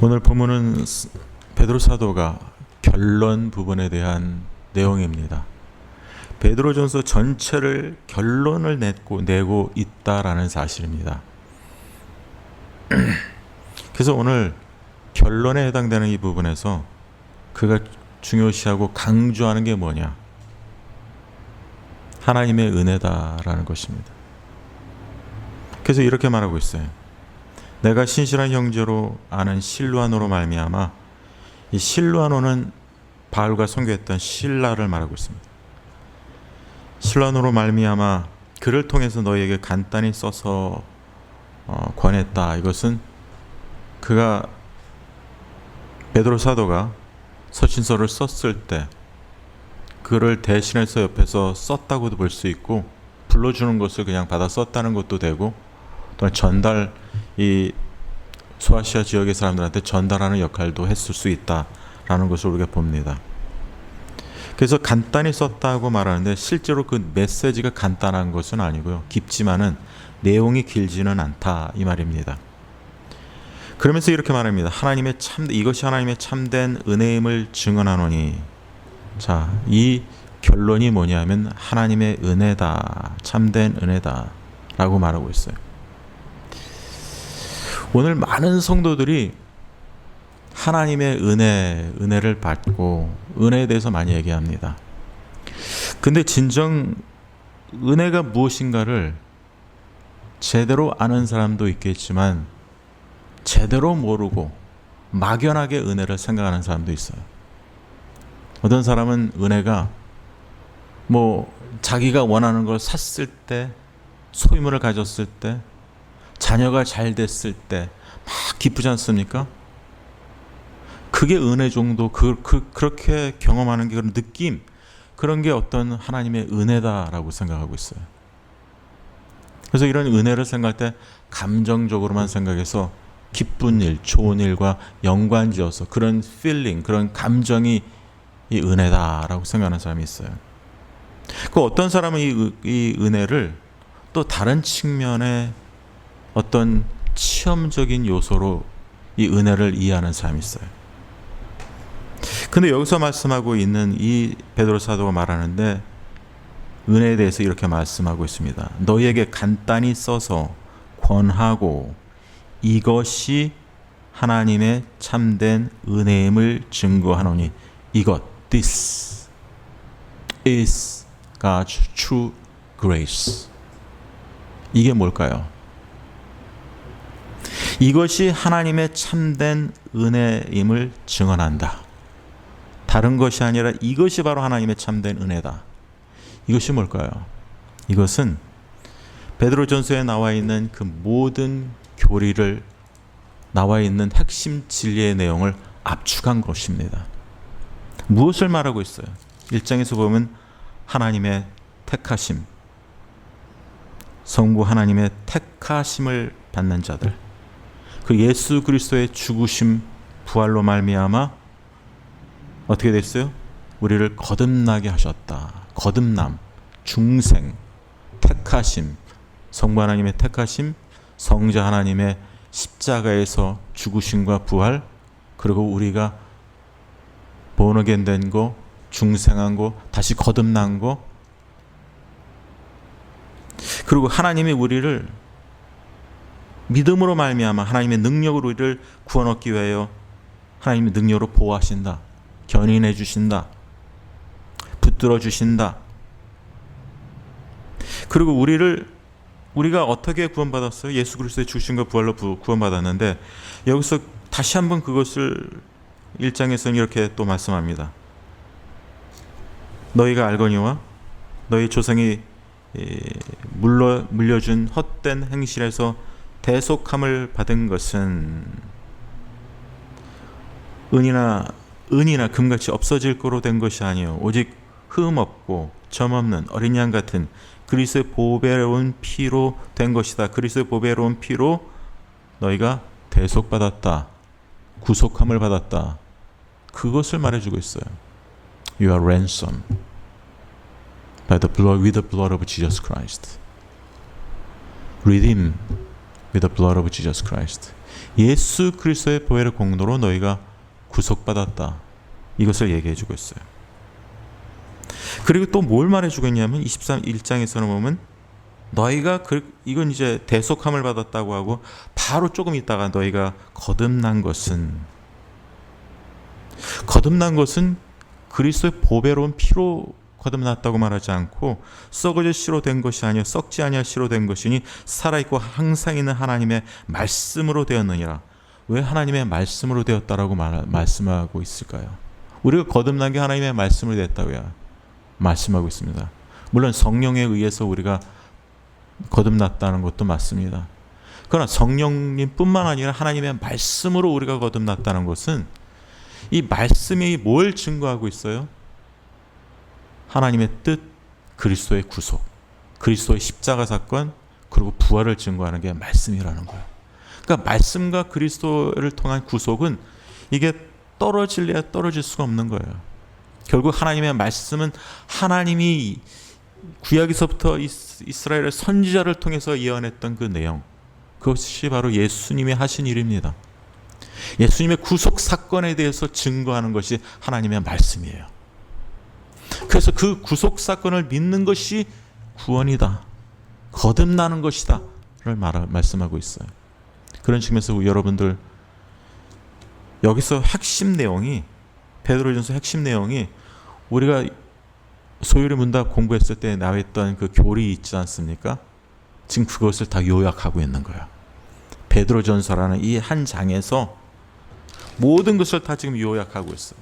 오늘 본문은 베드로 사도가 결론 부분에 대한 내용입니다. 베드로전서 전체를 결론을 내고 있다라는 사실입니다. 그래서 오늘 결론에 해당되는 이 부분에서 그가 중요시하고 강조하는 게 뭐냐? 하나님의 은혜다라는 것입니다. 그래서 이렇게 말하고 있어요. 내가 신실한 형제로 아는 실루아노로 말미암아, 이 실루아노는 바울과 선교했던 실라를 말하고 있습니다. 실루아노로 말미암아 그를 통해서 너희에게 간단히 써서 권했다. 이것은 그가 베드로 사도가 서신서를 썼을 때 그를 대신해서 옆에서 썼다고도 볼 수 있고, 불러주는 것을 그냥 받아 썼다는 것도 되고, 또 이 소아시아 지역의 사람들한테 전달하는 역할도 했을 수 있다라는 것을 우리가 봅니다. 그래서 간단히 썼다고 말하는데 실제로 그 메시지가 간단한 것은 아니고요, 깊지만은 내용이 길지는 않다 이 말입니다. 그러면서 이렇게 말합니다. 이것이 하나님의 참된 은혜임을 증언하노니. 자, 이 결론이 뭐냐면 하나님의 은혜다, 참된 은혜다 라고 말하고 있어요. 오늘 많은 성도들이 하나님의 은혜를 받고 은혜에 대해서 많이 얘기합니다. 근데 진정 은혜가 무엇인가를 제대로 아는 사람도 있겠지만 제대로 모르고 막연하게 은혜를 생각하는 사람도 있어요. 어떤 사람은 은혜가 자기가 원하는 걸 샀을 때, 소유물을 가졌을 때, 자녀가 잘 됐을 때 막 기쁘지 않습니까? 그게 은혜 정도, 그렇게 경험하는 게, 그런 느낌, 그런 게 어떤 하나님의 은혜다라고 생각하고 있어요. 그래서 이런 은혜를 생각할 때 감정적으로만 생각해서 기쁜 일, 좋은 일과 연관지어서 그런 필링, 그런 감정이 이 은혜다라고 생각하는 사람이 있어요. 그 어떤 사람은 이 은혜를 또 다른 측면의 어떤 체험적인 요소로 이 은혜를 이해하는 사람이 있어요. 근데 여기서 말씀하고 있는 이 베드로 사도가 말하는데 은혜에 대해서 이렇게 말씀하고 있습니다. 너희에게 간단히 써서 권하고 이것이 하나님의 참된 은혜임을 증거하노니. This is God's true grace. 이게 뭘까요? 이것이 하나님의 참된 은혜임을 증언한다. 다른 것이 아니라 이것이 바로 하나님의 참된 은혜다. 이것이 뭘까요? 이것은 베드로전서에 나와 있는 그 모든 교리를, 나와 있는 핵심 진리의 내용을 압축한 것입니다. 무엇을 말하고 있어요? 1장에서 보면 하나님의 택하심, 성부 하나님의 택하심을 받는 자들, 그 예수 그리스도의 죽으심, 부활로 말미암아 어떻게 됐어요? 우리를 거듭나게 하셨다. 거듭남, 중생, 택하심, 성부 하나님의 택하심, 성자 하나님의 십자가에서 죽으심과 부활, 그리고 우리가 본어겐 된 거, 중생한 거, 다시 거듭난 거, 그리고 하나님이 우리를 믿음으로 말미암아 하나님의 능력으로 우리를 구원 얻기 위하여 하나님의 능력으로 보호하신다, 견인해 주신다, 붙들어 주신다. 그리고 우리가 어떻게 구원받았어요? 예수 그리스도의 죽으심과 부활로 구원받았는데, 여기서 다시 한번 그것을 1장에서는 이렇게 또 말씀합니다. 너희가 알거니와 너희 조상이 물려준 헛된 행실에서 대속함을 받은 것은 은이나 금같이 없어질 거로 된 것이 아니요 오직 흠 없고 점 없는 어린 양 같은 그리스도의 보배로운 피로 된 것이다. 그리스도의 보배로운 피로 너희가 대속받았다, 구속함을 받았다. 그것을 말해주고 있어요. You are ransomed with the blood of Jesus Christ. Redeemed with the blood of Jesus Christ. 예수 그리스도의 보혈의 공로로 너희가 구속받았다. 이것을 얘기해 주고 있어요. 그리고 또 뭘 말해 주고 있냐면 23장에서는 보면 너희가 이건 이제 대속함을 받았다고 하고 바로 조금 있다가 너희가 거듭난 것은 그리스도의 보배로운 피로 거듭났다고 말하지 않고 썩어질 씨로 된 것이 아니요 썩지 아니할 씨로 된 것이니 살아있고 항상 있는 하나님의 말씀으로 되었느니라. 왜 하나님의 말씀으로 되었다라고 말씀하고 있을까요? 우리가 거듭난 게 하나님의 말씀으로 됐다고요 말씀하고 있습니다. 물론 성령에 의해서 우리가 거듭났다는 것도 맞습니다. 그러나 성령님 뿐만 아니라 하나님의 말씀으로 우리가 거듭났다는 것은 이 말씀이 뭘 증거하고 있어요? 하나님의 뜻, 그리스도의 구속, 그리스도의 십자가 사건, 그리고 부활을 증거하는 게 말씀이라는 거예요. 그러니까 말씀과 그리스도를 통한 구속은 이게 떨어질래야 떨어질 수가 없는 거예요. 결국 하나님의 말씀은 하나님이 구약에서부터 이스라엘의 선지자를 통해서 예언했던 그 내용, 그것이 바로 예수님이 하신 일입니다. 예수님의 구속 사건에 대해서 증거하는 것이 하나님의 말씀이에요. 그래서 그 구속 사건을 믿는 것이 구원이다, 거듭나는 것이다 를 말씀하고 있어요. 그런 측면에서 여러분들 여기서 핵심 내용이, 베드로전서 핵심 내용이 우리가 소율의 문답 공부했을 때 나왔던 그 교리 있지 않습니까? 지금 그것을 다 요약하고 있는 거예요. 베드로전서라는 이 한 장에서 모든 것을 다 지금 요약하고 있어요.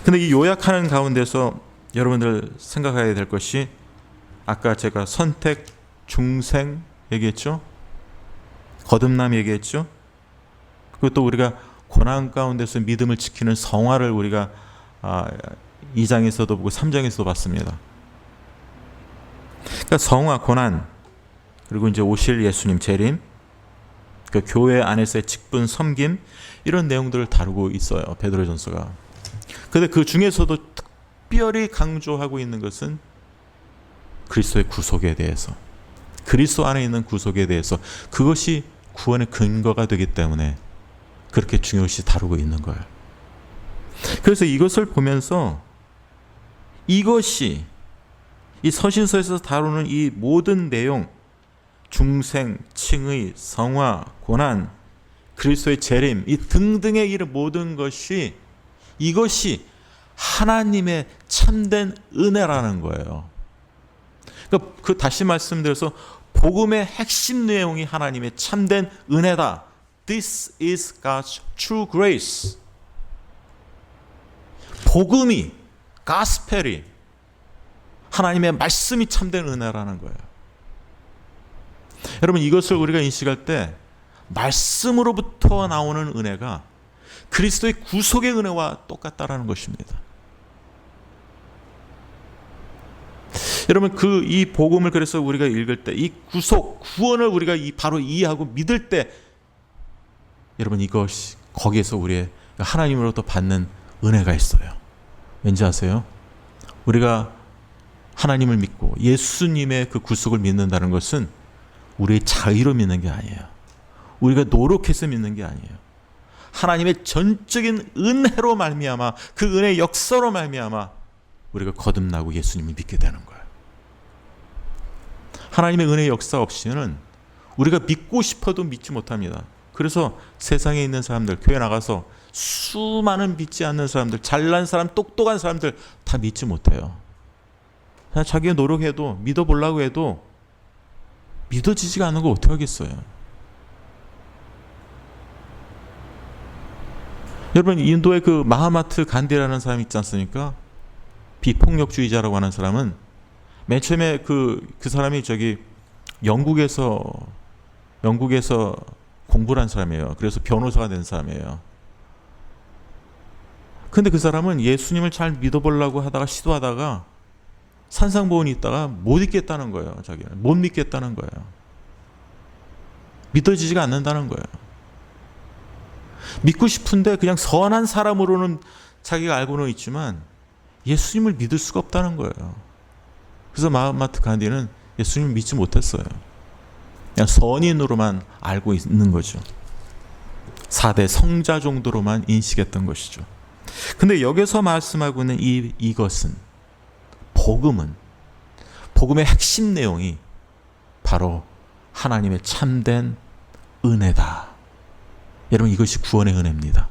근데 이 요약하는 가운데서 여러분들 생각해야 될 것이, 아까 제가 선택, 중생 얘기했죠? 거듭남 얘기했죠? 그리고 또 우리가 고난 가운데서 믿음을 지키는 성화를 우리가 2장에서도 보고 3장에서도 봤습니다. 그러니까 성화, 고난, 그리고 이제 오실 예수님 재림, 그 교회 안에서의 직분, 섬김, 이런 내용들을 다루고 있어요, 베드로전서가. 그런데 그 중에서도 특별히 강조하고 있는 것은 그리스도의 구속에 대해서, 그리스도 안에 있는 구속에 대해서, 그것이 구원의 근거가 되기 때문에 그렇게 중요시 다루고 있는 거예요. 그래서 이것을 보면서 이것이 이 서신서에서 다루는 이 모든 내용, 중생, 칭의, 성화, 고난, 그리스도의 재림, 이 등등의 이런 모든 것이, 이것이 하나님의 참된 은혜라는 거예요. 그러니까 그 다시 말씀드려서 복음의 핵심 내용이 하나님의 참된 은혜다. This is God's true grace. 복음이, 가스펠이, 하나님의 말씀이 참된 은혜라는 거예요. 여러분, 이것을 우리가 인식할 때 말씀으로부터 나오는 은혜가 그리스도의 구속의 은혜와 똑같다라는 것입니다. 여러분, 이 복음을 그래서 우리가 읽을 때, 이 구속, 구원을 우리가 바로 이해하고 믿을 때, 여러분, 이것이 거기에서 우리의 하나님으로부터 받는 은혜가 있어요. 왠지 아세요? 우리가 하나님을 믿고 예수님의 그 구속을 믿는다는 것은 우리의 자의로 믿는 게 아니에요. 우리가 노력해서 믿는 게 아니에요. 하나님의 전적인 은혜로 말미암아, 그 은혜의 역사로 말미암아 우리가 거듭나고 예수님을 믿게 되는 거예요. 하나님의 은혜의 역사 없이는 우리가 믿고 싶어도 믿지 못합니다. 그래서 세상에 있는 사람들, 교회 나가서 수많은 믿지 않는 사람들, 잘난 사람, 똑똑한 사람들 다 믿지 못해요. 그냥 자기가 노력해도, 믿어보려고 해도 믿어지지가 않는 거 어떻게 하겠어요? 여러분, 인도의 그 마하마트 간디라는 사람이 있지 않습니까? 비폭력주의자라고 하는 사람은 맨 처음에 그 사람이 영국에서 공부를 한 사람이에요. 그래서 변호사가 된 사람이에요. 근데 그 사람은 예수님을 잘 믿어보려고 하다가, 시도하다가 산상보훈이 있다가 못 믿겠다는 거예요. 자기는 못 믿겠다는 거예요. 믿어지지가 않는다는 거예요. 믿고 싶은데 그냥 선한 사람으로는 자기가 알고는 있지만 예수님을 믿을 수가 없다는 거예요. 그래서 마하마트 간디는 예수님을 믿지 못했어요. 그냥 선인으로만 알고 있는 거죠. 4대 성자 정도로만 인식했던 것이죠. 근데 여기서 말씀하고 있는 이것은, 복음의 핵심 내용이 바로 하나님의 참된 은혜다. 여러분, 이것이 구원의 은혜입니다.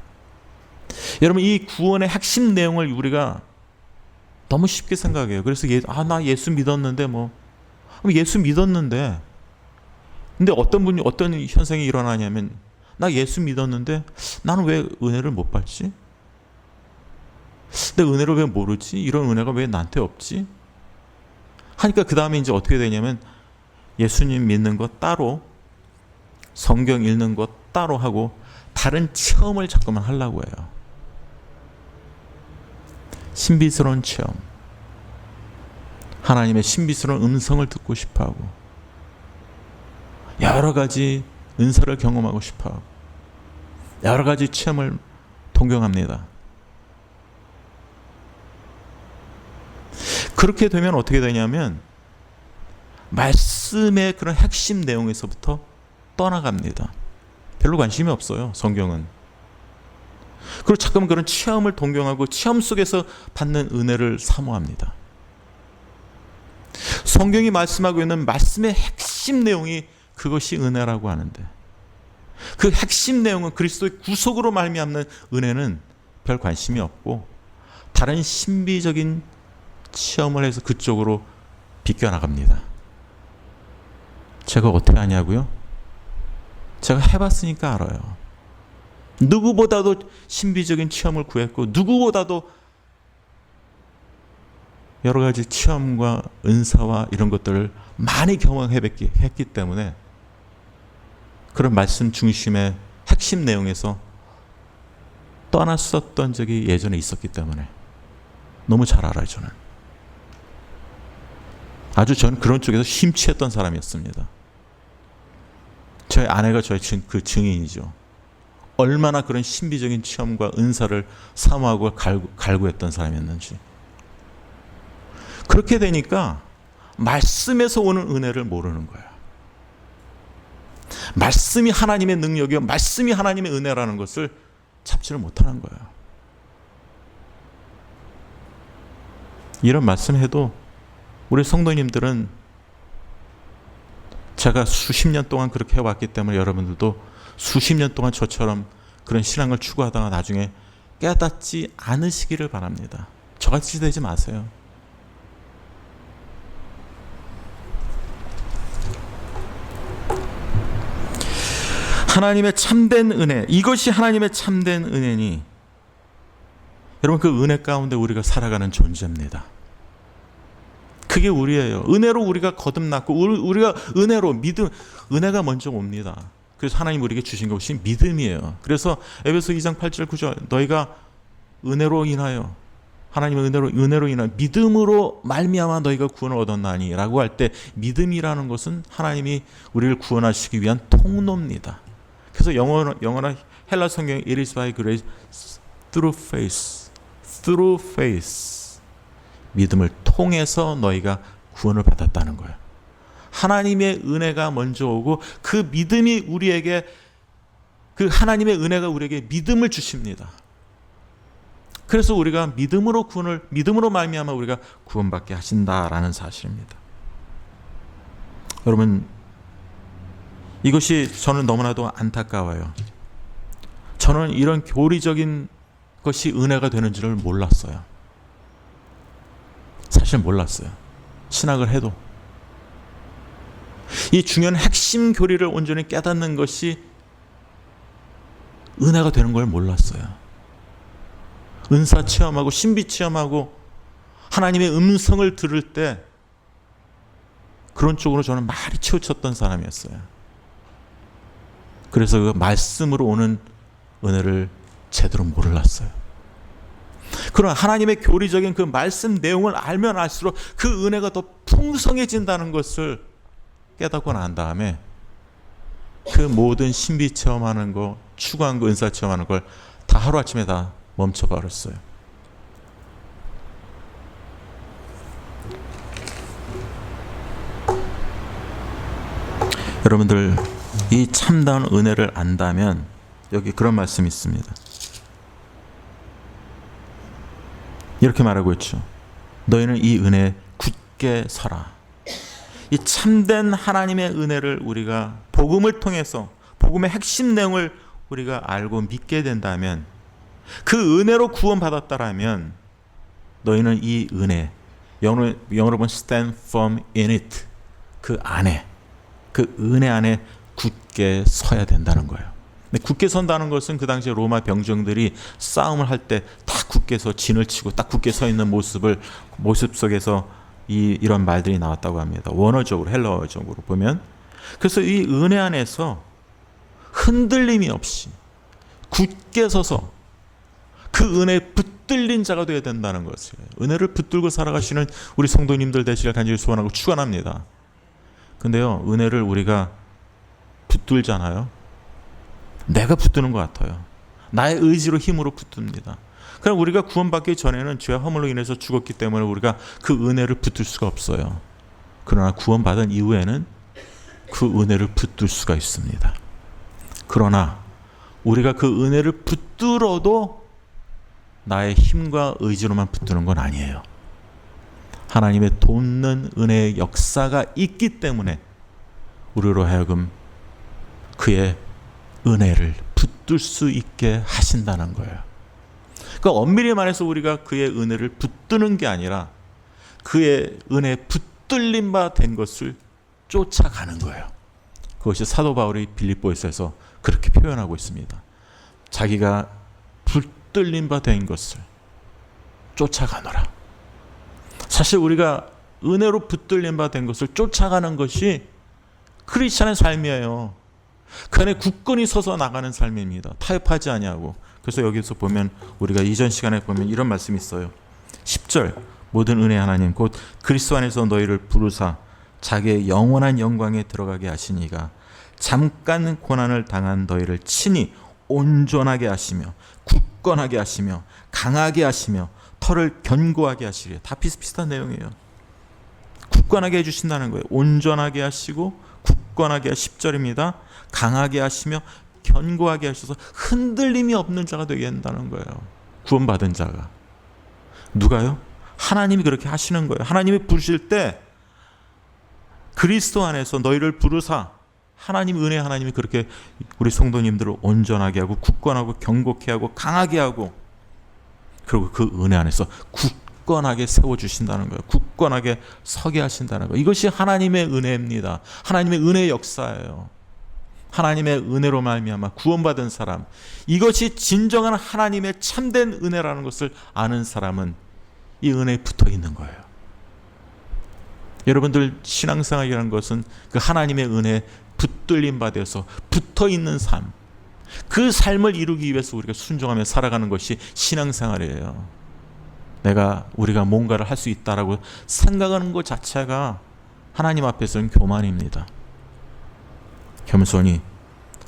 여러분, 이 구원의 핵심 내용을 우리가 너무 쉽게 생각해요. 그래서 나 예수 믿었는데 예수 믿었는데, 근데 어떤 현상이 일어나냐면, 나 예수 믿었는데 나는 왜 은혜를 못 받지? 내 은혜를 왜 모르지? 이런 은혜가 왜 나한테 없지? 하니까 그 다음에 이제 어떻게 되냐면, 예수님 믿는 것 따로, 성경 읽는 것 따로 하고 다른 체험을 자꾸만 하려고 해요. 신비스러운 체험, 하나님의 신비스러운 음성을 듣고 싶어하고, 여러 가지 은사를 경험하고 싶어하고, 여러 가지 체험을 동경합니다. 그렇게 되면 어떻게 되냐면, 말씀의 그런 핵심 내용에서부터 떠나갑니다. 별로 관심이 없어요, 성경은. 그리고 자꾸만 그런 체험을 동경하고 체험 속에서 받는 은혜를 사모합니다. 성경이 말씀하고 있는 말씀의 핵심 내용이 그것이 은혜라고 하는데, 그 핵심 내용은 그리스도의 구속으로 말미암는 은혜는 별 관심이 없고, 다른 신비적인 체험을 해서 그쪽으로 비껴나갑니다. 제가 어떻게 아냐고요? 제가 해봤으니까 알아요. 누구보다도 신비적인 체험을 구했고, 누구보다도 여러 가지 체험과 은사와 이런 것들을 많이 경험했기 때문에 그런 말씀 중심의 핵심 내용에서 떠났었던 적이 예전에 있었기 때문에 너무 잘 알아요. 저는 그런 쪽에서 심취했던 사람이었습니다. 저희 아내가 저의 그 증인이죠. 얼마나 그런 신비적인 체험과 은사를 사모하고 갈구했던 사람이었는지. 그렇게 되니까 말씀에서 오는 은혜를 모르는 거예요. 말씀이 하나님의 능력이요, 말씀이 하나님의 은혜라는 것을 잡지를 못하는 거예요. 이런 말씀해도 우리 성도님들은, 제가 수십 년 동안 그렇게 해왔기 때문에 여러분들도 수십 년 동안 저처럼 그런 신앙을 추구하다가 나중에 깨닫지 않으시기를 바랍니다. 저같이 되지 마세요. 하나님의 참된 은혜, 이것이 하나님의 참된 은혜니, 여러분, 그 은혜 가운데 우리가 살아가는 존재입니다. 그게 우리예요. 은혜로 우리가 거듭났고, 우리가 은혜로 은혜가 먼저 옵니다. 그래서 하나님 우리에게 주신 것이 믿음이에요. 그래서 에베소 2장 8절 9절, 너희가 은혜로 인하여, 하나님의 은혜로 인하여 믿음으로 말미암아 너희가 구원을 얻었나니 라고 할 때, 믿음이라는 것은 하나님이 우리를 구원하시기 위한 통로입니다. 그래서 영어나 헬라 성경에 It is by grace through faith, through faith, 믿음을 통해서 너희가 구원을 받았다는 거예요. 하나님의 은혜가 먼저 오고, 그 믿음이 우리에게, 그 하나님의 은혜가 우리에게 믿음을 주십니다. 그래서 우리가 믿음으로 말미암아 우리가 구원받게 하신다라는 사실입니다. 여러분, 이것이 저는 너무나도 안타까워요. 저는 이런 교리적인 것이 은혜가 되는 줄을 몰랐어요. 사실 몰랐어요. 신학을 해도. 이 중요한 핵심 교리를 온전히 깨닫는 것이 은혜가 되는 걸 몰랐어요. 은사 체험하고 신비 체험하고 하나님의 음성을 들을 때 그런 쪽으로 저는 많이 치우쳤던 사람이었어요. 그래서 그 말씀으로 오는 은혜를 제대로 몰랐어요. 그러나 하나님의 교리적인 그 말씀 내용을 알면 알수록 그 은혜가 더 풍성해진다는 것을 깨닫고 난 다음에 그 모든 신비 체험하는 거, 추구한 거, 은사 체험하는 걸 다 하루아침에 다 멈춰버렸어요. 여러분들 이 참다운 은혜를 안다면 여기 그런 말씀이 있습니다. 이렇게 말하고 있죠. 너희는 이 은혜에 굳게 서라. 이 참된 하나님의 은혜를 우리가 복음을 통해서 복음의 핵심 내용을 우리가 알고 믿게 된다면, 그 은혜로 구원받았다라면 너희는 이 은혜, 영어로 보면 stand firm in it, 그 안에, 그 은혜 안에 굳게 서야 된다는 거예요. 근데 굳게 선다는 것은 그 당시에 로마 병정들이 싸움을 할 때 딱 굳게 서 진을 치고 딱 굳게 서 있는 모습 속에서 이런 말들이 나왔다고 합니다. 원어적으로, 헬라어적으로 보면. 그래서 이 은혜 안에서 흔들림이 없이 굳게 서서 그 은혜에 붙들린 자가 되어야 된다는 것이에요. 은혜를 붙들고 살아가시는 우리 성도님들 되시길 간절히 소원하고 축원합니다. 근데요, 은혜를 우리가 붙들잖아요. 내가 붙드는 것 같아요. 나의 의지로, 힘으로 붙듭니다. 그럼 우리가 구원받기 전에는 죄와 허물로 인해서 죽었기 때문에 우리가 그 은혜를 붙들 수가 없어요. 그러나 구원받은 이후에는 그 은혜를 붙들 수가 있습니다. 그러나 우리가 그 은혜를 붙들어도 나의 힘과 의지로만 붙드는 건 아니에요. 하나님의 돕는 은혜의 역사가 있기 때문에 우리로 하여금 그의 은혜를 붙들 수 있게 하신다는 거예요. 그러니까 엄밀히 말해서 우리가 그의 은혜를 붙드는 게 아니라 그의 은혜에 붙들린 바 된 것을 쫓아가는 거예요. 그것이 사도 바울이 빌립보에서 그렇게 표현하고 있습니다. 자기가 붙들린 바 된 것을 쫓아가노라. 사실 우리가 은혜로 붙들린 바 된 것을 쫓아가는 것이 크리스찬의 삶이에요. 그 안에 굳건히 서서 나가는 삶입니다. 타협하지 아니하고. 그래서 여기서 보면 우리가 이전 시간에 보면 이런 말씀이 있어요. 10절 모든 은혜 하나님 곧 그리스도 안에서 너희를 부르사 자기의 영원한 영광에 들어가게 하시니가 잠깐 고난을 당한 너희를 친히 온전하게 하시며 굳건하게 하시며 강하게 하시며 털을 견고하게 하시리라. 다 비슷비슷한 내용이에요. 굳건하게 해주신다는 거예요. 온전하게 하시고 굳건하게 10절입니다. 강하게 하시며 견고하게 하셔서 흔들림이 없는 자가 되게 한다는 거예요. 구원받은 자가. 누가요? 하나님이 그렇게 하시는 거예요. 하나님이 부르실 때 그리스도 안에서 너희를 부르사, 하나님 은혜, 하나님이 그렇게 우리 성도님들을 온전하게 하고 굳건하고 견고케 하고 강하게 하고, 그리고 그 은혜 안에서 굳건하게 세워주신다는 거예요. 굳건하게 서게 하신다는 거예요. 이것이 하나님의 은혜입니다. 하나님의 은혜의 역사예요. 하나님의 은혜로 말미암아 구원받은 사람, 이것이 진정한 하나님의 참된 은혜라는 것을 아는 사람은 이 은혜에 붙어 있는 거예요. 여러분들 신앙생활이라는 것은 그 하나님의 은혜에 붙들림 받아서 붙어 있는 삶, 그 삶을 이루기 위해서 우리가 순종하며 살아가는 것이 신앙생활이에요. 우리가 뭔가를 할 수 있다라고 생각하는 것 자체가 하나님 앞에서는 교만입니다. 겸손히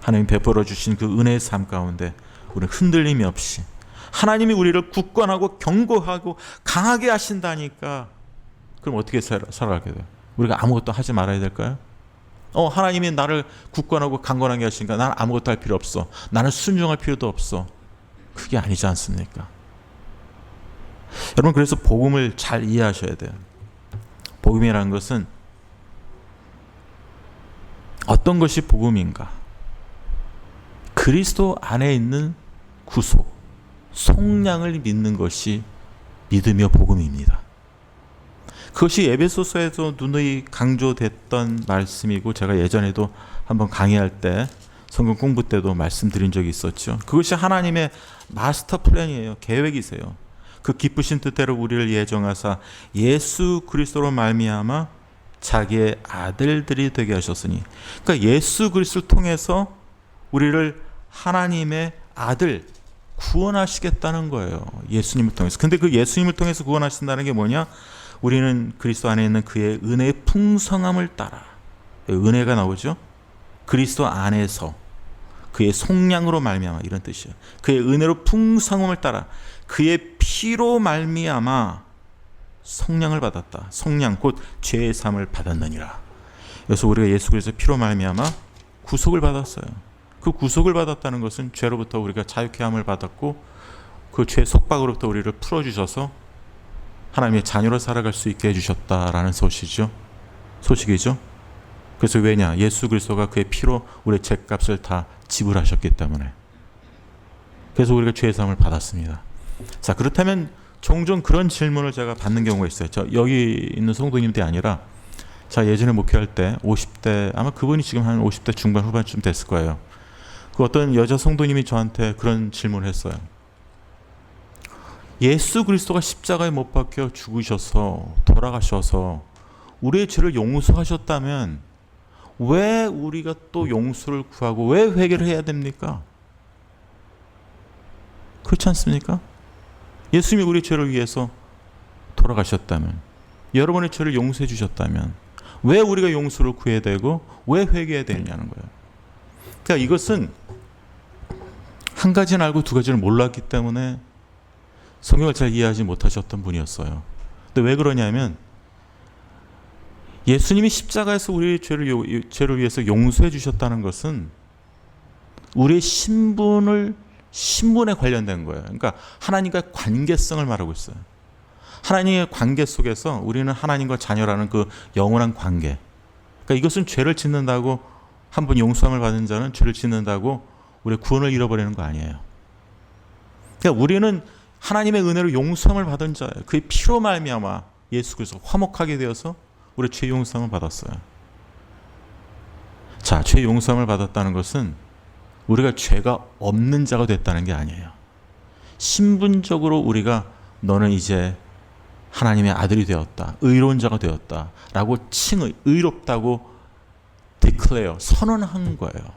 하나님 베풀어 주신 그 은혜의 삶 가운데 우리는 흔들림이 없이 하나님이 우리를 굳건하고 견고하고 강하게 하신다니까, 그럼 어떻게 살아가게 돼요? 우리가 아무것도 하지 말아야 될까요? 하나님이 나를 굳건하고 강건하게 하시니까 나는 아무것도 할 필요 없어. 나는 순종할 필요도 없어. 그게 아니지 않습니까? 여러분, 그래서 복음을 잘 이해하셔야 돼요. 복음이라는 것은 어떤 것이 복음인가? 그리스도 안에 있는 구속, 속량을 믿는 것이 믿음이요 복음입니다. 그것이 에베소서에서 누누이 강조됐던 말씀이고, 제가 예전에도 한번 강의할 때 성경 공부 때도 말씀드린 적이 있었죠. 그것이 하나님의 마스터 플랜이에요. 계획이세요. 그 기쁘신 뜻대로 우리를 예정하사 예수 그리스도로 말미암아 자기의 아들들이 되게 하셨으니, 그러니까 예수 그리스도를 통해서 우리를 하나님의 아들 구원하시겠다는 거예요. 예수님을 통해서. 근데 그 예수님을 통해서 구원하신다는 게 뭐냐? 우리는 그리스도 안에 있는 그의 은혜의 풍성함을 따라, 은혜가 나오죠. 그리스도 안에서 그의 속량으로 말미암아, 이런 뜻이에요. 그의 은혜로 풍성함을 따라 그의 피로 말미암아 속량을 받았다. 속량 곧 죄의 사함을 받았느니라. 그래서 우리가 예수 그리스도의 피로 말미암아 구속을 받았어요. 그 구속을 받았다는 것은 죄로부터 우리가 자유케 함을 받았고 그 죄 속박으로부터 우리를 풀어주셔서 하나님의 자녀로 살아갈 수 있게 해주셨다라는 소식이죠. 그래서 왜냐? 예수 그리스도가 그의 피로 우리의 죄값을 다 지불하셨기 때문에. 그래서 우리가 죄의 사함을 받았습니다. 자, 그렇다면 종종 그런 질문을 제가 받는 경우가 있어요. 여기 있는 성도님들이 아니라 예전에 목회할 때 50대, 아마 그분이 지금 한 50대 중반 후반쯤 됐을 거예요. 그 어떤 여자 성도님이 저한테 그런 질문을 했어요. 예수 그리스도가 십자가에 못 박혀 죽으셔서 돌아가셔서 우리의 죄를 용서하셨다면 왜 우리가 또 용서를 구하고 왜 회개를 해야 됩니까? 그렇지 않습니까? 예수님이 우리 죄를 위해서 돌아가셨다면, 여러분의 죄를 용서해 주셨다면 왜 우리가 용서를 구해야 되고 왜 회개해야 되느냐는 거예요. 그러니까 이것은 한 가지는 알고 두 가지를 몰랐기 때문에 성경을 잘 이해하지 못하셨던 분이었어요. 근데 왜 그러냐면 예수님이 십자가에서 우리의 죄를 위해서 용서해 주셨다는 것은 우리의 신분에 관련된 거예요. 그러니까 하나님과의 관계성을 말하고 있어요. 하나님의 관계 속에서 우리는 하나님과 자녀라는 그 영원한 관계. 그러니까 이것은 죄를 짓는다고, 한 번 용서함을 받은 자는 죄를 짓는다고 우리의 구원을 잃어버리는 거 아니에요. 그러니까 우리는 하나님의 은혜로 용서함을 받은 자예요. 그의 피로 말미암아 예수 그리스도 화목하게 되어서 우리 죄 용서함을 받았어요. 자, 죄 용서함을 받았다는 것은 우리가 죄가 없는 자가 됐다는 게 아니에요. 신분적으로 우리가 너는 이제 하나님의 아들이 되었다, 의로운 자가 되었다 라고 의롭다고 declare, 선언한 거예요.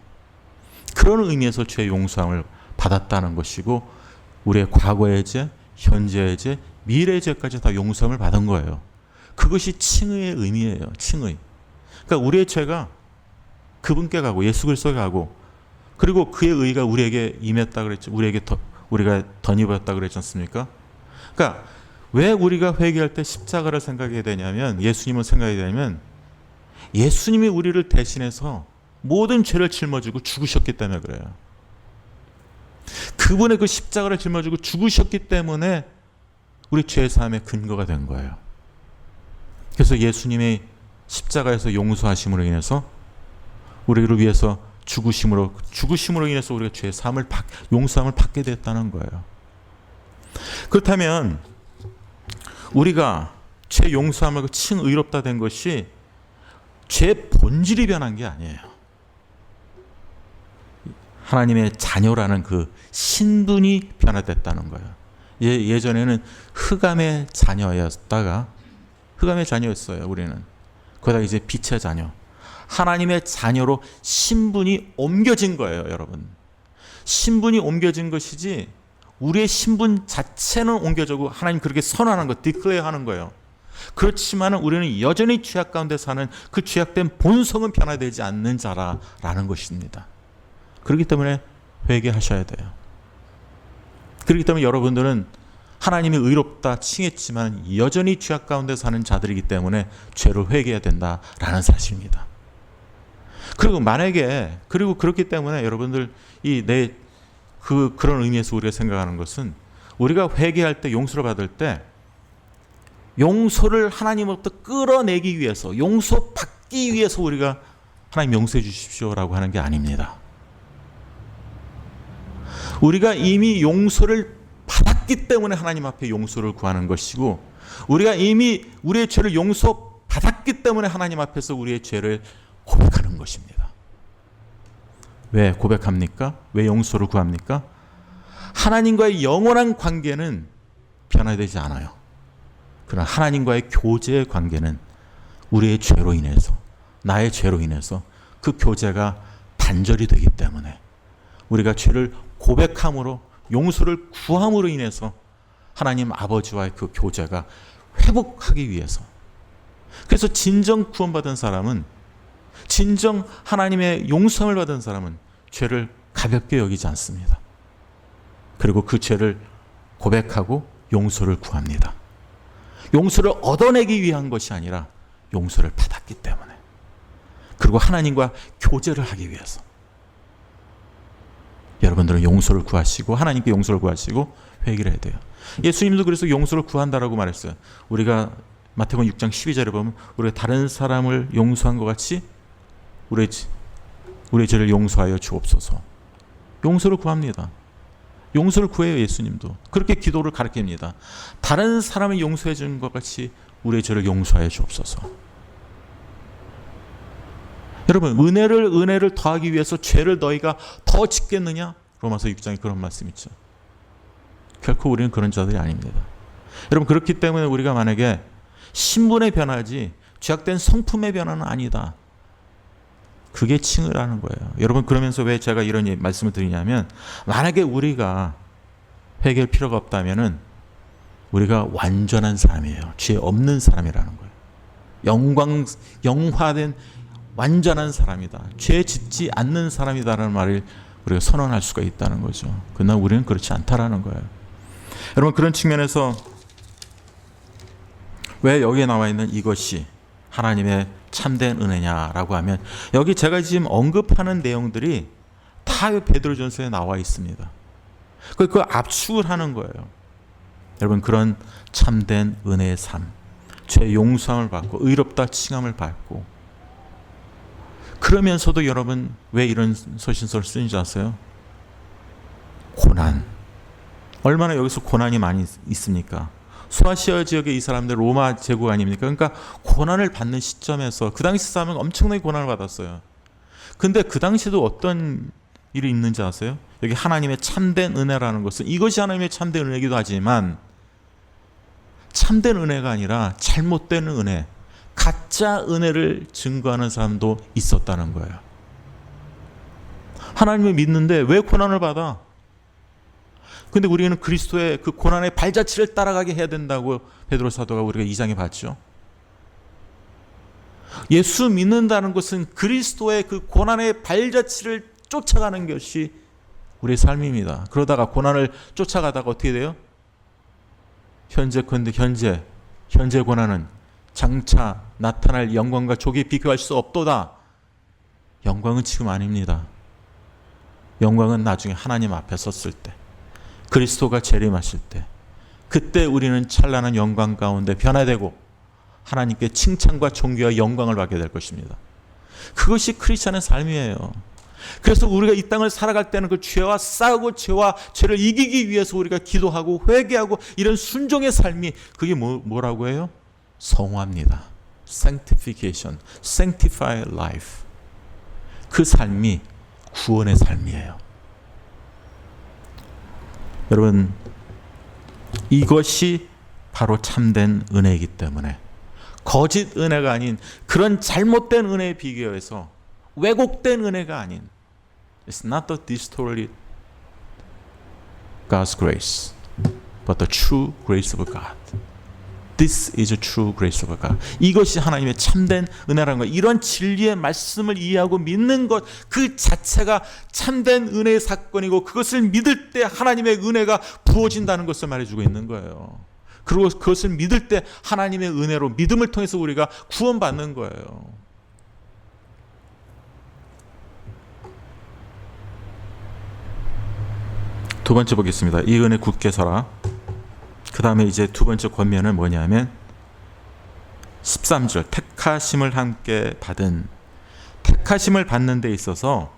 그런 의미에서 죄 용서함을 받았다는 것이고 우리의 과거의 죄, 현재의 죄, 미래의 죄까지 다 용서함을 받은 거예요. 그것이 칭의의 의미예요. 칭의. 그러니까 우리의 죄가 그분께 가고 예수 그리스도에 가고, 그리고 그의 의가 우리에게 임했다 그랬죠. 우리가 덧입었다 그랬지 않습니까? 그러니까 왜 우리가 회개할 때 십자가를 생각해야 되냐면, 예수님을 생각해야 되냐면, 예수님이 우리를 대신해서 모든 죄를 짊어지고 죽으셨기 때문에 그래요. 그분의 그 십자가를 짊어지고 죽으셨기 때문에 우리 죄 사함의 근거가 된 거예요. 그래서 예수님의 십자가에서 용서하심으로 인해서 우리를 위해서 죽으심으로 인해서 우리가 죄 사함을 용서함을 받게 됐다는 거예요. 그렇다면 우리가 죄 용서함을 칭의롭다 된 것이 죄 본질이 변한 게 아니에요. 하나님의 자녀라는 그 신분이 변화됐다는 거예요. 예전에는 흑암의 자녀였어요. 우리는. 그러다 이제 빛의 자녀. 하나님의 자녀로 신분이 옮겨진 거예요, 여러분. 신분이 옮겨진 것이지 우리의 신분 자체는 옮겨지고 하나님 그렇게 선언하는 거, 디클레어 하는 거예요. 그렇지만 우리는 여전히 죄악 가운데 사는 그 죄악된 본성은 변화되지 않는 자라는 것입니다. 그렇기 때문에 회개하셔야 돼요. 그렇기 때문에 여러분들은 하나님이 의롭다 칭했지만 여전히 죄악 가운데 사는 자들이기 때문에 죄를 회개해야 된다라는 사실입니다. 그리고 그렇기 때문에 여러분들 그런 의미에서 우리가 생각하는 것은, 우리가 회개할 때 용서를 받을 때 용서를 하나님으로부터 끌어내기 위해서, 용서받기 위해서 우리가 하나님 용서해 주십시오라고 하는 게 아닙니다. 우리가 이미 용서를 받았기 때문에 하나님 앞에 용서를 구하는 것이고, 우리가 이미 우리의 죄를 용서받았기 때문에 하나님 앞에서 우리의 죄를 고백하는 것입니다. 왜 고백합니까? 왜 용서를 구합니까? 하나님과의 영원한 관계는 변화되지 않아요. 그러나 하나님과의 교제의 관계는 우리의 죄로 인해서, 나의 죄로 인해서 그 교제가 단절이 되기 때문에 우리가 죄를 고백함으로, 용서를 구함으로 인해서 하나님 아버지와의 그 교제가 회복하기 위해서. 그래서 진정 구원받은 사람은, 진정 하나님의 용서를 받은 사람은 죄를 가볍게 여기지 않습니다. 그리고 그 죄를 고백하고 용서를 구합니다. 용서를 얻어내기 위한 것이 아니라 용서를 받았기 때문에. 그리고 하나님과 교제를 하기 위해서. 여러분들은 용서를 구하시고 하나님께 용서를 구하시고 회개를 해야 돼요. 예수님도 그래서 용서를 구한다라고 말했어요. 우리가 마태복음 6장 12절에 보면 우리가 다른 사람을 용서한 것 같이 우리의 죄를 용서하여 주옵소서. 용서를 구합니다. 용서를 구해요. 예수님도 그렇게 기도를 가르칩니다. 다른 사람을 용서해 주는 것 같이 우리의 죄를 용서하여 주옵소서. 여러분, 은혜를 더하기 위해서 죄를 너희가 더 짓겠느냐? 로마서 6장에 그런 말씀 있죠. 결코 우리는 그런 자들이 아닙니다. 여러분, 그렇기 때문에 우리가 만약에 신분의 변화지 죄악된 성품의 변화는 아니다. 그게 칭의라는 거예요. 여러분, 그러면서 왜 제가 이런 말씀을 드리냐면, 만약에 우리가 회개할 필요가 없다면은 우리가 완전한 사람이에요. 죄 없는 사람이라는 거예요. 영화된 완전한 사람이다. 죄 짓지 않는 사람이다라는 말을 우리가 선언할 수가 있다는 거죠. 그러나 우리는 그렇지 않다라는 거예요. 여러분, 그런 측면에서 왜 여기에 나와 있는 이것이 하나님의 참된 은혜냐라고 하면, 여기 제가 지금 언급하는 내용들이 다 베드로전서에 나와 있습니다. 그 압축을 하는 거예요. 여러분, 그런 참된 은혜의 삶, 죄 용서함을 받고 의롭다 칭함을 받고, 그러면서도 여러분 왜 이런 서신서를 쓰는지 아세요? 고난. 얼마나 여기서 고난이 많이 있습니까? 소아시아 지역의 이 사람들 로마 제국 아닙니까? 그러니까 고난을 받는 시점에서 그 당시 사람은 엄청나게 고난을 받았어요. 근데 그 당시에도 어떤 일이 있는지 아세요? 여기 하나님의 참된 은혜라는 것은 이것이 하나님의 참된 은혜이기도 하지만, 참된 은혜가 아니라 잘못된 은혜, 가짜 은혜를 증거하는 사람도 있었다는 거예요. 하나님을 믿는데 왜 고난을 받아? 근데 우리는 그리스도의 그 고난의 발자취를 따라가게 해야 된다고 베드로 사도가 우리가 2장에 봤죠. 예수 믿는다는 것은 그리스도의 그 고난의 발자취를 쫓아가는 것이 우리의 삶입니다. 그러다가 고난을 쫓아가다가 어떻게 돼요? 현재 고난은 장차 나타날 영광과 조기 비교할 수 없도다. 영광은 지금 아닙니다. 영광은 나중에 하나님 앞에 섰을 때, 그리스도가 재림하실 때, 그때 우리는 찬란한 영광 가운데 변화되고 하나님께 칭찬과 존귀와 영광을 받게 될 것입니다. 그것이 크리스천의 삶이에요. 그래서 우리가 이 땅을 살아갈 때는 그 죄와 싸우고 죄를 이기기 위해서 우리가 기도하고 회개하고 이런 순종의 삶이, 그게 뭐라고 해요? 성화입니다. Sanctification, Sanctify Life. 그 삶이 구원의 삶이에요. 여러분, 이것이 바로 참된 은혜이기 때문에 거짓 은혜가 아닌 그런 잘못된 은혜에 비교해서 왜곡된 은혜가 아닌, It's not the distorted God's grace, but the true grace of God. This is a true grace of God. 이것이 하나님의 참된 은혜라는 것. 이런 진리의 말씀을 이해하고 믿는 것 그 자체가 참된 은혜의 사건이고, 그것을 믿을 때 하나님의 은혜가 부어진다는 것을 말해주고 있는 거예요. 그리고 그것을 믿을 때 하나님의 은혜로 믿음을 통해서 우리가 구원받는 거예요. 두 번째 보겠습니다. 이 은혜 굳게 서라. 그 다음에 이제 두 번째 권면은 뭐냐면 13절, 택하심을 함께 받은. 택하심을 받는 데 있어서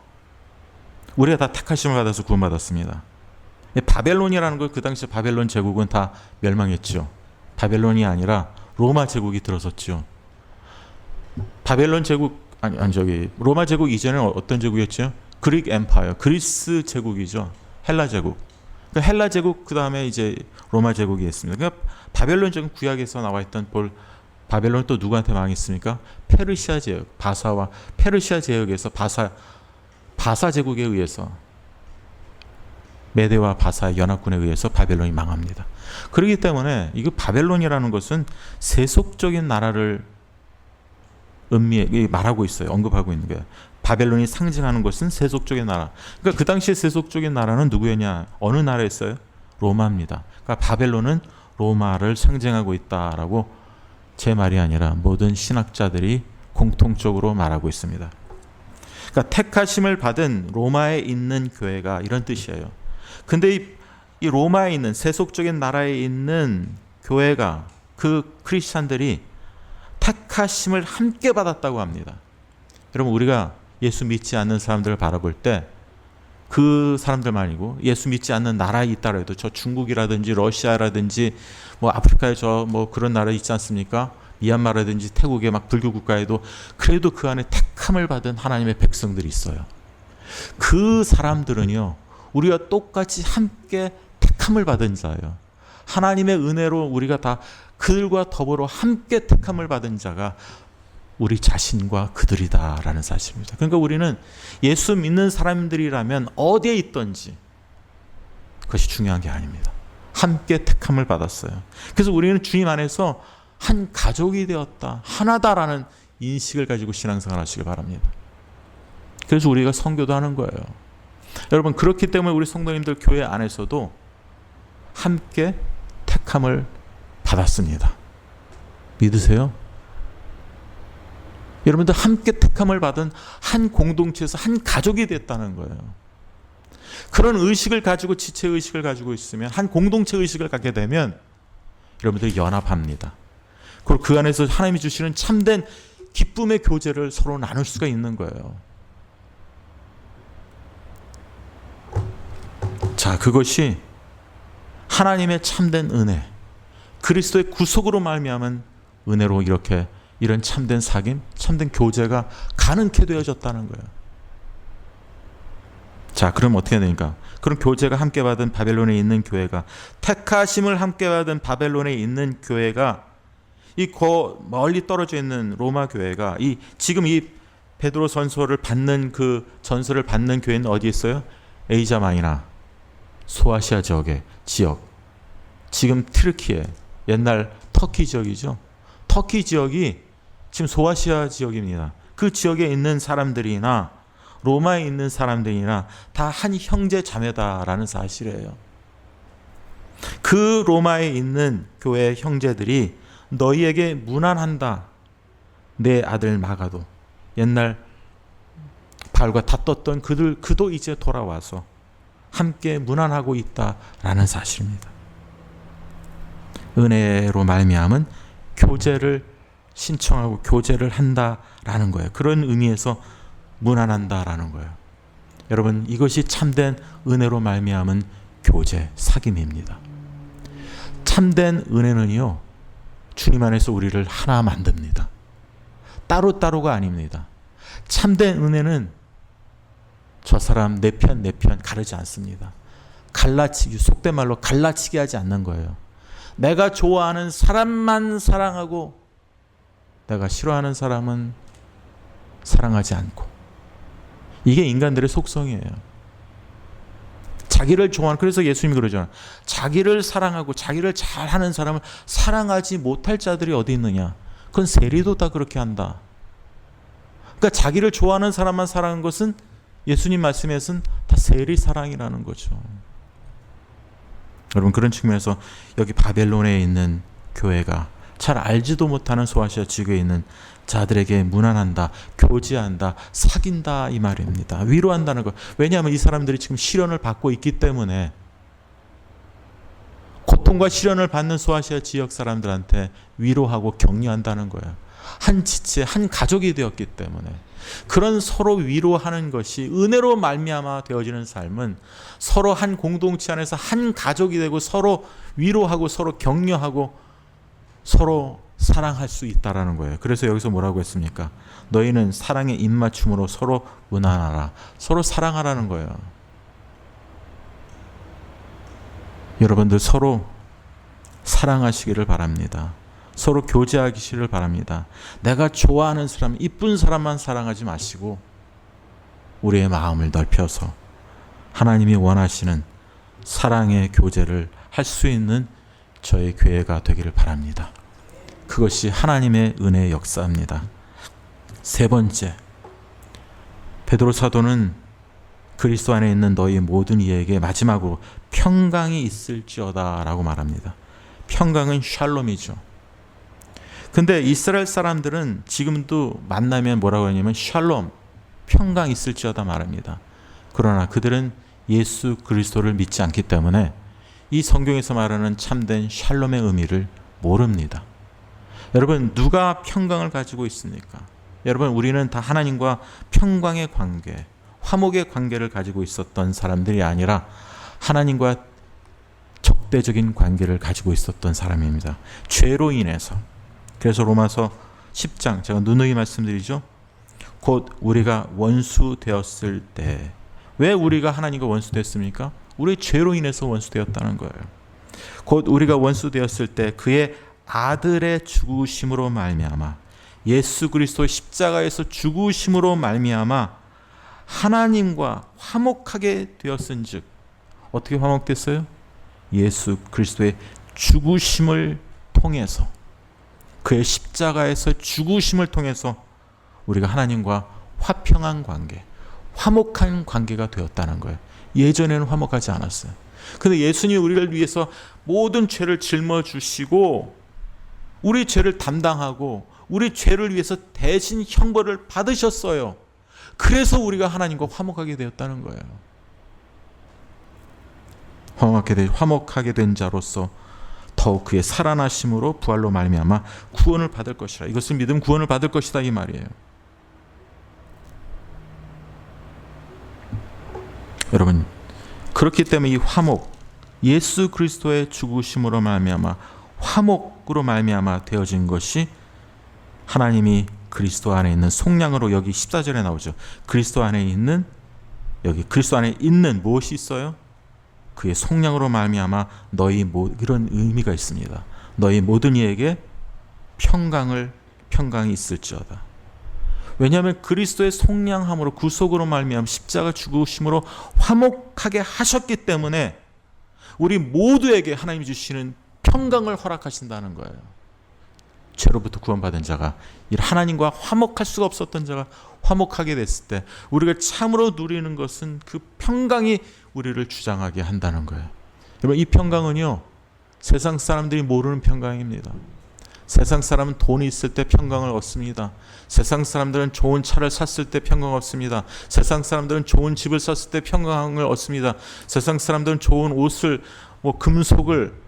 우리가 다 택하심을 받아서 구원받았습니다. 바벨론이라는 걸, 그 당시 바벨론 제국은 다 멸망했죠. 바벨론이 아니라 로마 제국이 들어섰죠. 바벨론 제국 로마 제국 이전에는 어떤 제국이었죠? 그릭 엠파이어, 그리스 제국이죠. 헬라 제국. 그 헬라 제국, 그 다음에 이제 로마 제국이 있습니다. 그러니까 바벨론 제국, 구약에서 나와 있던 바벨론 또 누구한테 망했습니까? 페르시아 제국, 바사와 페르시아 제국에서 바사 제국에 의해서, 메대와 바사 연합군에 의해서 바벨론이 망합니다. 그렇기 때문에 이거 바벨론이라는 것은 세속적인 나라를 말하고 있어요. 언급하고 있는 거예요. 바벨론이 상징하는 것은 세속적인 나라. 그러니까 그 당시에 세속적인 나라는 누구였냐? 어느 나라였어요? 로마입니다. 그러니까 바벨론은 로마를 상징하고 있다라고, 제 말이 아니라 모든 신학자들이 공통적으로 말하고 있습니다. 그러니까 택하심을 받은 로마에 있는 교회가 이런 뜻이에요. 근데 이 로마에 있는 세속적인 나라에 있는 교회가, 그 크리스찬들이 택하심을 함께 받았다고 합니다. 여러분, 우리가 예수 믿지 않는 사람들을 바라볼 때 그 사람들만 아니고 예수 믿지 않는 나라에 있다고 해도, 저 중국이라든지 러시아라든지 뭐 아프리카에 저 뭐 그런 나라 있지 않습니까? 미얀마라든지 태국의 막 불교 국가에도 그래도 그 안에 택함을 받은 하나님의 백성들이 있어요. 그 사람들은요, 우리가 똑같이 함께 택함을 받은 자예요. 하나님의 은혜로 우리가 다 그들과 더불어 함께 택함을 받은 자가 우리 자신과 그들이다라는 사실입니다. 그러니까 우리는 예수 믿는 사람들이라면 어디에 있든지 그것이 중요한 게 아닙니다. 함께 택함을 받았어요. 그래서 우리는 주님 안에서 한 가족이 되었다, 하나다라는 인식을 가지고 신앙생활 하시길 바랍니다. 그래서 우리가 선교도 하는 거예요. 여러분, 그렇기 때문에 우리 성도님들 교회 안에서도 함께 택함을 받았습니다. 믿으세요? 여러분들 함께 택함을 받은 한 공동체에서 한 가족이 됐다는 거예요. 그런 의식을 가지고, 지체의식을 가지고 있으면, 한 공동체 의식을 갖게 되면 여러분들이 연합합니다. 그리고 그 안에서 하나님이 주시는 참된 기쁨의 교제를 서로 나눌 수가 있는 거예요. 자, 그것이 하나님의 참된 은혜, 그리스도의 구속으로 말미암은 은혜로 이렇게 이런 참된 사귐, 참된 교제가 가능케 되어졌다는 거예요. 자, 그럼 어떻게 되니까? 그럼 교제가 함께 받은 바벨론에 있는 교회가, 택하심을 함께 받은 바벨론에 있는 교회가, 이 멀리 떨어져 있는 로마 교회가, 지금 이 베드로 전서를 받는, 그 전서를 받는 교회는 어디 있어요? 에이자 마이너, 소아시아 지역, 지금 트르키에, 옛날 터키 지역이죠. 터키 지역이 지금 소아시아 지역입니다. 그 지역에 있는 사람들이나 로마에 있는 사람들이나 다 한 형제 자매다라는 사실이에요. 그 로마에 있는 교회 형제들이 너희에게 문안한다. 내 아들 마가도, 옛날 바울과 다퉜던 그도 이제 돌아와서 함께 문안하고 있다라는 사실입니다. 은혜로 말미암은 교제를 신청하고 교제를 한다라는 거예요. 그런 의미에서 문안한다라는 거예요. 여러분, 이것이 참된 은혜로 말미암은 교제, 사귐입니다. 참된 은혜는요, 주님 안에서 우리를 하나 만듭니다. 따로따로가 아닙니다. 참된 은혜는 저 사람 내 편 가르지 않습니다. 갈라치기, 속된 말로 갈라치기 하지 않는 거예요. 내가 좋아하는 사람만 사랑하고 내가 싫어하는 사람은 사랑하지 않고, 이게 인간들의 속성이에요. 자기를 좋아하는, 그래서 예수님이 그러잖아요. 자기를 사랑하고 자기를 잘하는 사람을 사랑하지 못할 자들이 어디 있느냐. 그건 세리도 다 그렇게 한다. 그러니까 자기를 좋아하는 사람만 사랑하는 것은 예수님 말씀에서는 다 세리 사랑이라는 거죠. 여러분, 그런 측면에서 여기 바벨론에 있는 교회가 잘 알지도 못하는 소아시아 지역에 있는 자들에게 문안한다, 교제한다, 사귄다, 이 말입니다. 위로한다는 것. 왜냐하면 이 사람들이 지금 시련을 받고 있기 때문에, 고통과 시련을 받는 소아시아 지역 사람들한테 위로하고 격려한다는 거예요. 한 지체, 한 가족이 되었기 때문에. 그런 서로 위로하는 것이 은혜로 말미암아 되어지는 삶은 서로 한 공동체 안에서 한 가족이 되고 서로 위로하고 서로 격려하고 서로 사랑할 수 있다라는 거예요. 그래서 여기서 뭐라고 했습니까? 너희는 사랑의 입맞춤으로 서로 문안하라. 서로 사랑하라는 거예요. 여러분들 서로 사랑하시기를 바랍니다. 서로 교제하시기를 바랍니다. 내가 좋아하는 사람, 이쁜 사람만 사랑하지 마시고 우리의 마음을 넓혀서 하나님이 원하시는 사랑의 교제를 할 수 있는 저의 교회가 되기를 바랍니다. 그것이 하나님의 은혜의 역사입니다. 세 번째, 베드로 사도는 그리스도 안에 있는 너희 모든 이에게 마지막으로 평강이 있을지어다 라고 말합니다. 평강은 샬롬이죠. 근데 이스라엘 사람들은 지금도 만나면 뭐라고 하냐면 샬롬, 평강 있을지어다 말합니다. 그러나 그들은 예수 그리스도를 믿지 않기 때문에 이 성경에서 말하는 참된 샬롬의 의미를 모릅니다. 여러분, 누가 평강을 가지고 있습니까? 여러분, 우리는 다 하나님과 평강의 관계, 화목의 관계를 가지고 있었던 사람들이 아니라 하나님과 적대적인 관계를 가지고 있었던 사람입니다. 죄로 인해서. 그래서 로마서 10장, 제가 누누이 말씀드리죠. 곧 우리가 원수 되었을 때, 왜 우리가 하나님과 원수 됐습니까? 우리 죄로 인해서 원수 되었다는 거예요. 곧 우리가 원수 되었을 때 그의 아들의 죽으심으로 말미암아, 예수 그리스도의 십자가에서 죽으심으로 말미암아 하나님과 화목하게 되었은즉, 어떻게 화목됐어요? 예수 그리스도의 죽으심을 통해서, 그의 십자가에서 죽으심을 통해서 우리가 하나님과 화평한 관계, 화목한 관계가 되었다는 거예요. 예전에는 화목하지 않았어요. 근데 예수님이 우리를 위해서 모든 죄를 짊어주시고 우리 죄를 담당하고 우리 죄를 위해서 대신 형벌을 받으셨어요. 그래서 우리가 하나님과 화목하게 되었다는 거예요. 화목하게 된 자로서 더욱 그의 살아나심으로 부활로 말미암아 구원을 받을 것이라. 이것을 믿으면 구원을 받을 것이다, 이 말이에요. 여러분, 그렇기 때문에 이 화목, 예수 그리스도의 죽으심으로 말미암아 화목으로 말미암아 되어진 것이 하나님이 그리스도 안에 있는 속량으로, 여기 14절에 나오죠. 그리스도 안에 있는, 여기 그리스도 안에 있는 무엇이 있어요? 그의 속량으로 말미암아 너희 이런 의미가 있습니다. 너희 모든 이에게 평강이 있을지어다. 왜냐하면 그리스도의 속량함으로, 구속으로 말미암아 십자가 죽으심으로 화목하게 하셨기 때문에 우리 모두에게 하나님이 주시는 평강을 허락하신다는 거예요. 죄로부터 구원받은 자가, 하나님과 화목할 수가 없었던 자가 화목하게 됐을 때 우리가 참으로 누리는 것은 그 평강이 우리를 주장하게 한다는 거예요. 여러분, 이 평강은요, 세상 사람들이 모르는 평강입니다. 세상 사람은 돈이 있을 때 평강을 얻습니다. 세상 사람들은 좋은 차를 샀을 때 평강을 얻습니다. 세상 사람들은 좋은 집을 샀을 때 평강을 얻습니다. 세상 사람들은 좋은 옷을, 금속을,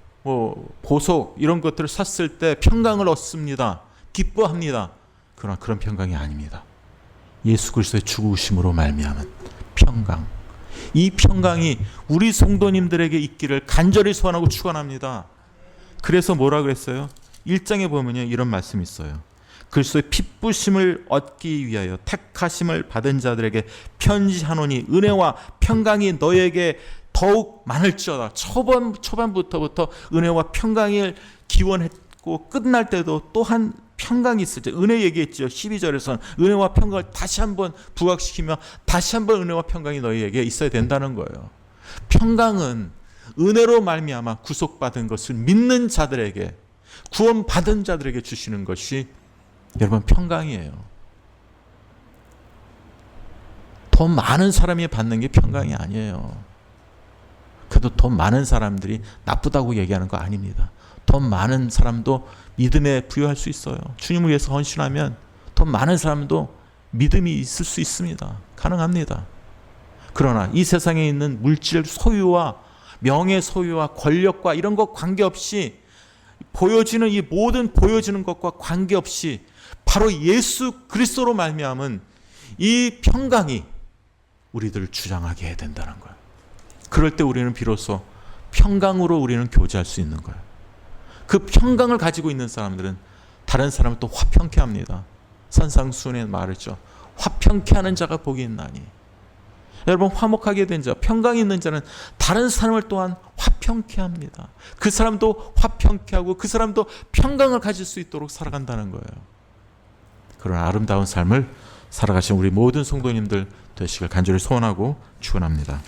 보석 이런 것들을 샀을 때 평강을 얻습니다. 기뻐합니다. 그러나 그런 평강이 아닙니다. 예수 그리스도의 죽으심으로 말미암은 평강, 이 평강이 우리 성도님들에게 있기를 간절히 소원하고 축원합니다. 그래서 뭐라 그랬어요? 1장에 보면요, 이런 말씀이 있어요. 그리스도의 핏부심을 얻기 위하여 택하심을 받은 자들에게 편지하노니 은혜와 평강이 너에게 더욱 많을지어다. 초반부터 은혜와 평강을 기원했고 끝날 때도 또한 평강이 있을 때 은혜 얘기했죠. 12절에서는 은혜와 평강을 다시 한번 부각시키며 다시 한번 은혜와 평강이 너희에게 있어야 된다는 거예요. 평강은 은혜로 말미암아 구속받은 것을 믿는 자들에게, 구원받은 자들에게 주시는 것이 여러분 평강이에요. 더 많은 사람이 받는 게 평강이 아니에요. 그래도 더 많은 사람들이 나쁘다고 얘기하는 거 아닙니다. 더 많은 사람도 믿음에 부여할 수 있어요. 주님을 위해서 헌신하면 더 많은 사람도 믿음이 있을 수 있습니다. 가능합니다. 그러나 이 세상에 있는 물질 소유와 명예 소유와 권력과 이런 것 관계없이, 보여지는 이 모든 보여지는 것과 관계없이 바로 예수 그리스도로 말미암은 이 평강이 우리들을 주장하게 해야 된다는 거예요. 그럴 때 우리는 비로소 평강으로 우리는 교제할 수 있는 거예요. 그 평강을 가지고 있는 사람들은 다른 사람을 또 화평케 합니다. 산상수훈에 말했죠. 화평케 하는 자가 복이 있나니. 여러분, 화목하게 된 자, 평강이 있는 자는 다른 사람을 또한 화평케 합니다. 그 사람도 화평케 하고 그 사람도 평강을 가질 수 있도록 살아간다는 거예요. 그런 아름다운 삶을 살아가신 우리 모든 성도님들 되시길 간절히 소원하고 축원합니다.